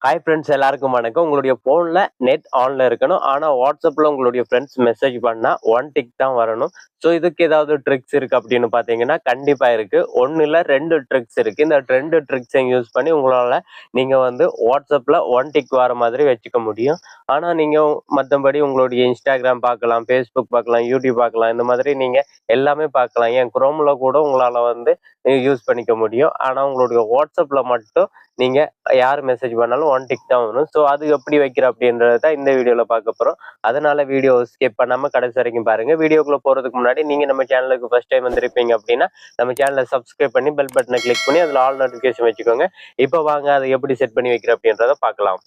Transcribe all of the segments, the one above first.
Hi friends, எல்லாருக்கும் வணக்கம். உங்களுடைய ஃபோனில் நெட் ஆனில் இருக்கணும். ஆனால் வாட்ஸ்அப்பில் உங்களுடைய ஃப்ரெண்ட்ஸ் மெசேஜ் பண்ணால் ஒன் டிக் தான் வரணும். ஸோ இதுக்கு ஏதாவது ட்ரிக்ஸ் இருக்குது அப்படின்னு பார்த்தீங்கன்னா கண்டிப்பாக இருக்குது. ஒன்று இல்லை, 2 ட்ரிக்ஸ் இருக்குது. இந்த 2 ட்ரிக்ஸையும் யூஸ் பண்ணி உங்களால் நீங்கள் வந்து வாட்ஸ்அப்பில் ஒன் டிக் வர மாதிரி வச்சுக்க முடியும். ஆனால் நீங்கள் மற்றபடி உங்களுடைய இன்ஸ்டாகிராம் பார்க்கலாம், ஃபேஸ்புக் பார்க்கலாம், யூடியூப் பார்க்கலாம். இந்த மாதிரி நீங்கள் எல்லாமே பார்க்கலாம். ஏன் குரோமில் கூட உங்களால் வந்து யூஸ் பண்ணிக்க முடியும். ஆனால் உங்களுடைய வாட்ஸ்அப்பில் மட்டும் நீங்கள் யார் மெசேஜ் பண்ணாலும் ஒன் டிக் தான் வரும். ஸோ அது எப்படி வைக்கிற அப்படின்றத தான் இந்த வீடியோவில் பார்க்க போகிறோம். அதனால வீடியோ ஸ்கிப் பண்ணாமல் கடைசி வரைக்கும் பாருங்கள். வீடியோக்குள்ளே போகிறதுக்கு முன்னாடி நீங்கள் நம்ம சேனலுக்கு ஃபர்ஸ்ட் டைம் வந்திருப்பீங்க அப்படின்னா நம்ம சேனலை சப்ஸ்கிரைப் பண்ணி பெல் பட்டனை கிளிக் பண்ணி அதில் ஆல் நோட்டிஃபிகேஷன் வச்சுக்கோங்க. இப்போ வாங்க அதை எப்படி செட் பண்ணி வைக்கிற அப்படின்றத பார்க்கலாம்.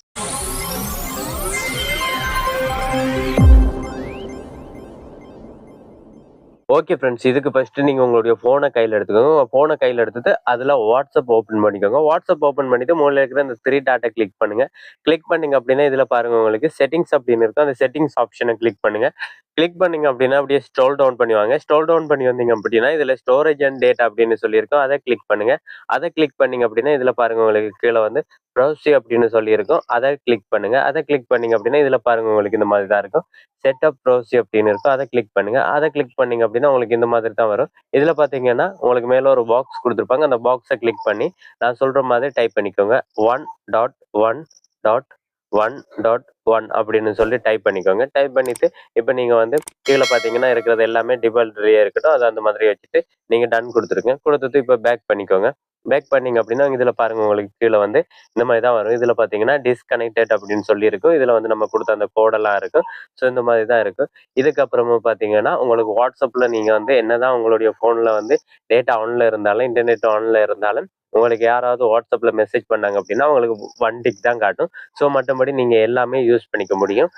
ஓகே ஃப்ரெண்ட்ஸ், இதுக்கு ஃபஸ்ட்டு நீங்கள் உங்களுடைய ஃபோனை கையில் எடுத்துக்கோங்க. ஃபோனை கையில் எடுத்துட்டு அதில் வாட்ஸ்அப் ஓப்பன் பண்ணிக்கோங்க. வாட்ஸ்அப் ஓப்பன் பண்ணிவிட்டு மூலையில் இருக்கிற இந்த 3 டாட்டை கிளிக் பண்ணுங்கள். கிளிக் பண்ணிங்க அப்படின்னா இதில் பாருங்கள், உங்களுக்கு செட்டிங்ஸ் அப்படின்னு இருக்கும். அந்த செட்டிங்ஸ் ஆப்ஷனை கிளிக் பண்ணுங்கள். கிளிக் பண்ணிங்க அப்படின்னா அப்படியே ஸ்க்ரோல் டவுன் பண்ணி வாங்க. ஸ்க்ரோல் டவுன் பண்ணி வந்தீங்க அப்படின்னா இதில் ஸ்டோரேஜ் அண்ட் டேட்டா அப்படின்னு சொல்லியிருக்கோம். அதை கிளிக் பண்ணுங்கள். அதை கிளிக் பண்ணிங்க அப்படின்னா இதில் பாருங்கள், உங்களுக்கு கீழே வந்து ப்ரௌசி அப்படின்னு சொல்லியிருக்கோம். அதை கிளிக் பண்ணுங்கள். அதை கிளிக் பண்ணிங்க அப்படின்னா இதில் பாருங்கள், உங்களுக்கு இந்த மாதிரி தான் இருக்கும். செட்டப் ப்ரௌசி அப்படின்னு இருக்கும். அதை கிளிக் பண்ணுங்கள். அதை கிளிக் பண்ணிங்க அப்படின்னா உங்களுக்கு இந்த மாதிரி தான் வரும். இதில் பார்த்தீங்கன்னா உங்களுக்கு மேலே ஒரு பாக்ஸ் கொடுத்துருப்பாங்க. அந்த பாக்ஸை கிளிக் பண்ணி நான் சொல்கிற மாதிரி டைப் பண்ணிக்கோங்க. 1.1.1.1 அப்படின்னு சொல்லி டைப் பண்ணிக்கோங்க. டைப் பண்ணிவிட்டு இப்போ நீங்கள் வந்து கீழே பார்த்தீங்கன்னா இருக்கிறது எல்லாமே டிஃபால்ட்லேயே இருக்கட்டும். அது அந்த மாதிரி வச்சுட்டு நீங்கள் டன் கொடுத்துருங்க. கொடுத்துட்டு இப்போ பேக் பண்ணிக்கோங்க. பேக் பண்ணிங்க அப்படின்னா இதில் பாருங்கள், உங்களுக்கு கீழே வந்து இந்த மாதிரி தான் வரும். இதில் பார்த்தீங்கன்னா டிஸ்கனெக்டட் அப்படின்னு சொல்லியிருக்கும். இதில் வந்து நம்ம கொடுத்த அந்த கோடெல்லாம் இருக்கும். ஸோ இந்த மாதிரி தான் இருக்கும். இதுக்கப்புறமா பார்த்தீங்கன்னா உங்களுக்கு வாட்ஸ்அப்பில் நீங்கள் வந்து என்னதான் உங்களுடைய ஃபோனில் வந்து டேட்டா ஆனில் இருந்தாலும், இன்டர்நெட் ஆனில் இருந்தாலும், உங்களுக்கு யாராவது வாட்ஸ்அப்பில் மெசேஜ் பண்ணாங்க அப்படின்னா உங்களுக்கு ஒன் டிக் தான் காட்டும். ஸோ மற்றபடி நீங்கள் எல்லாமே யூஸ் பண்ணிக்க முடியும்.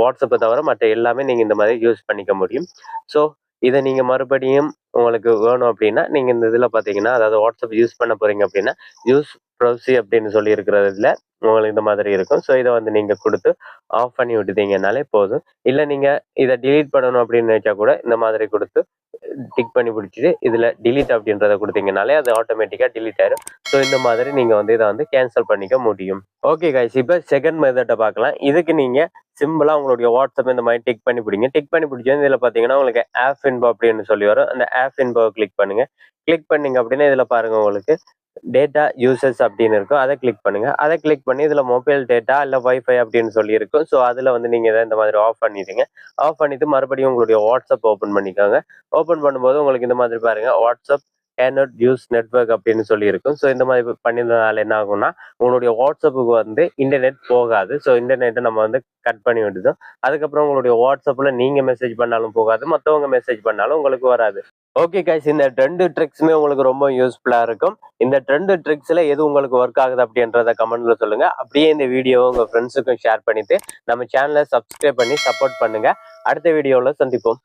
வாட்ஸ்அப்பை தவிர மற்ற எல்லாமே நீங்கள் இந்த மாதிரி யூஸ் பண்ணிக்க முடியும். ஸோ இதை நீங்கள் மறுபடியும் உங்களுக்கு வேணும் அப்படின்னா நீங்கள் இந்த இதில் பார்த்தீங்கன்னா, அதாவது வாட்ஸ்அப் யூஸ் பண்ண போகிறீங்க அப்படின்னா யூஸ் ப்ரௌசி அப்படின்னு சொல்லி இருக்கிறதுல உங்களுக்கு இந்த மாதிரி இருக்கும். ஸோ இதை வந்து நீங்கள் கொடுத்து ஆஃப் பண்ணி விட்டுட்டீங்கனாலே போதும். இல்லை நீங்கள் இதை டிலீட் பண்ணணும் அப்படின்னு நினைச்சா கூட இந்த மாதிரி கொடுத்து டிக் பண்ணி பிடிச்சிட்டு இதில் டிலீட் அப்படின்றத கொடுத்தீங்கனாலே அது ஆட்டோமேட்டிக்காக டிலீட் ஆயிடும். ஸோ இந்த மாதிரி நீங்கள் வந்து இதை வந்து கேன்சல் பண்ணிக்க முடியும். ஓகே கைஸ், இப்போ செகண்ட் மெத்தட்டை பார்க்கலாம். இதுக்கு நீங்கள் சிம்பிளாக உங்களுடைய வாட்ஸ்அப் இந்த மாதிரி டிக் பண்ணி பிடிங்க. டிக் பண்ணி பிடிச்சது இதில் பார்த்தீங்கன்னா உங்களுக்கு ஆப் இன்போ அப்படின்னு சொல்லி வரும். அந்த ஆப் இன்போவை கிளிக் பண்ணுங்கள். கிளிக் பண்ணிங்க அப்படின்னா இதில் பாருங்கள், உங்களுக்கு டேட்டா யூசர்ஸ் அப்படின்னு இருக்கும். அதை கிளிக் பண்ணுங்கள். அதை கிளிக் பண்ணி இதில் மொபைல் டேட்டா இல்லை வைஃபை அப்படின்னு சொல்லி இருக்கும். ஸோ அதில் வந்து நீங்கள் இதை இந்த மாதிரி ஆஃப் பண்ணிடுங்க. ஆஃப் பண்ணிவிட்டு மறுபடியும் உங்களுடைய வாட்ஸ்அப் ஓப்பன் பண்ணிக்கோங்க. ஓப்பன் பண்ணும்போது உங்களுக்கு இந்த மாதிரி பாருங்கள், வாட்ஸ்அப் கேனாட் யூஸ் நெட்வொர்க் அப்படின்னு சொல்லி இருக்கும். ஸோ இந்த மாதிரி பண்ணியிருந்தனால என்ன ஆகும்னா உங்களுடைய வாட்ஸ்அப்புக்கு வந்து இன்டர்நெட் போகாது. ஸோ இன்டர்நெட்டை நம்ம வந்து கட் பண்ணி விட்டுதோம். அதுக்கப்புறம் உங்களுடைய வாட்ஸ்அப்பில் நீங்கள் மெசேஜ் பண்ணாலும் போகாது, மற்றவங்க மெசேஜ் பண்ணாலும் உங்களுக்கு வராது. ஓகே கைஸ், இந்த 2 ட்ரிக்ஸுமே உங்களுக்கு ரொம்ப யூஸ்ஃபுல்லாக இருக்கும். இந்த 2 ட்ரிக்ஸில் எது உங்களுக்கு ஒர்க் ஆகுது அப்படின்றத கமெண்ட்ல சொல்லுங்கள். அப்படியே இந்த வீடியோவை உங்கள் ஃப்ரெண்ட்ஸுக்கும் ஷேர் பண்ணிவிட்டு நம்ம சேனலை சப்ஸ்கிரைப் பண்ணி சப்போர்ட் பண்ணுங்கள். அடுத்த வீடியோவில் சந்திப்போம்.